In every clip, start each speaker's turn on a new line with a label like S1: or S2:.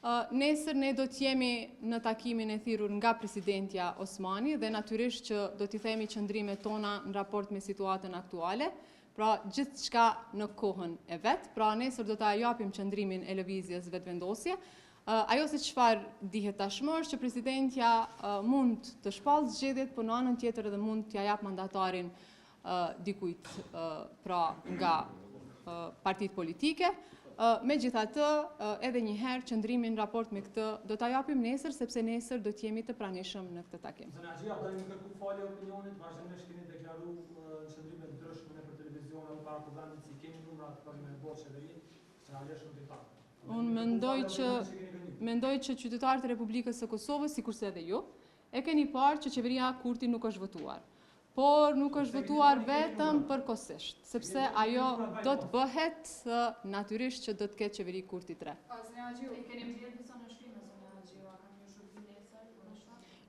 S1: Nesër ne do t'jemi në takimin e thirrur nga presidentja Osmani dhe natyrisht që do t'i themi qëndrimet tona në raport me situatën aktuale, pra gjithçka në kohën e vet. Pra nesër do ta japim qëndrimin e lëvizjes vetvendosje. Ajo se çfarë dihet tashmë është që presidentja mund të shpallë zgjedhjet, por në anën tjetër edhe mund t'ja jap mandatarin dikujt pra nga partitë politike. Megjithatë, edhe një herë qëndrimin në raport me këtë do ta japim nesër, sepse nesër do t'jemi të pranishëm në këtë takim.
S2: Zona Xhia, do të kërkoj falje opinionit, vazhdimisht keni deklaruar qëndrime të ndryshme nëpër televizion apo para programit si kemi numra të parime të qeveri, realisht nuk e tak.
S1: Unë mendoj që qytetarët e Republikës së Kosovës, sikurse edhe ju, e keni parë që qeveria Kurti nuk është votuar. Por nuk është votuar vetëm përkohësisht, sepse ajo do të bëhet natyrisht që do të ketë qeveri Kurti 3.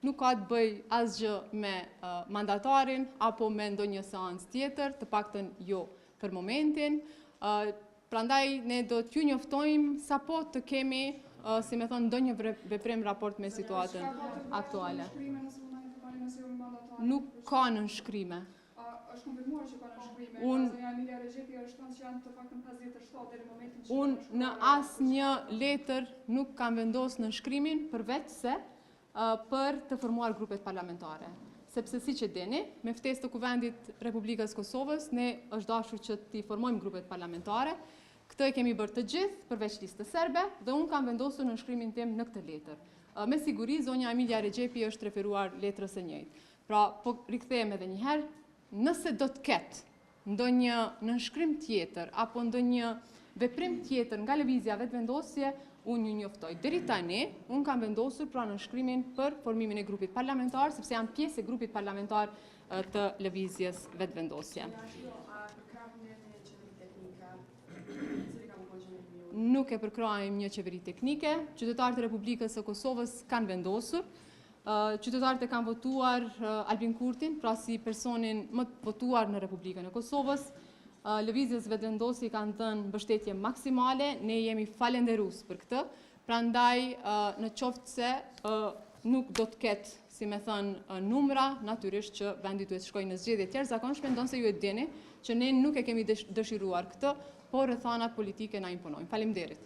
S1: Nuk ka të bëj asgjë me mandatarin apo me ndonjë seancë tjetër, të paktën jo për momentin. Prandaj ne do t'ju njoftojmë sapo të kemi, si me thonë, ndonjë veprim raport me situatën aktuale. Nuk ka nënshkrime.
S3: Është konfirmuar që ka nënshkrime. Zonja Emilia Regjepi është thënë që janë të paktën 57 deri në momentin që
S1: unë në asnjë letër nuk kam vendosur nënshkrimin përveç se për të formuar grupet parlamentare. Sepse siç e dini, me ftesë të Kuvendit Republikës Kosovës, ne është dashur që t'i formojmë grupet parlamentare. Këtë e kemi bërë të gjithë përveç listës serbe dhe unë kam vendosur nënshkrimin tim në këtë letër. Me siguri, zonja Emilia Regjepi është referuar letrës së njëjtë. Pra, po rikthehem edhe një herë, nëse do të ketë ndonjë nënshkrim tjetër apo ndonjë veprim tjetër nga lëvizja vetvendosje, unë ju njoftoj. Deri tani, unë kam vendosur pra nënshkrimin për formimin e grupit parlamentar, sepse jam pjesë e grupit parlamentar të lëvizjes vetvendosje. Nuk e përkrahim një qeveri teknike, qytetarët e Republikës së Kosovës kanë vendosur. Qytetarët e kanë votuar Albin Kurtin, pra si personin më të votuar në Republikën e Kosovës. Lëvizjes vetvendosje kanë dhënë mbështetje maksimale, ne jemi falenderues për këtë. Prandaj, në qoftë se nuk do të ketë, si me thënë, numra, natyrisht që vendi duhet shkojë në zgjedhje të jashtëzakonshme, ndonse ju e dini që ne nuk e kemi dëshiruar këtë, por rrethanat politike na imponojnë. Faleminderit.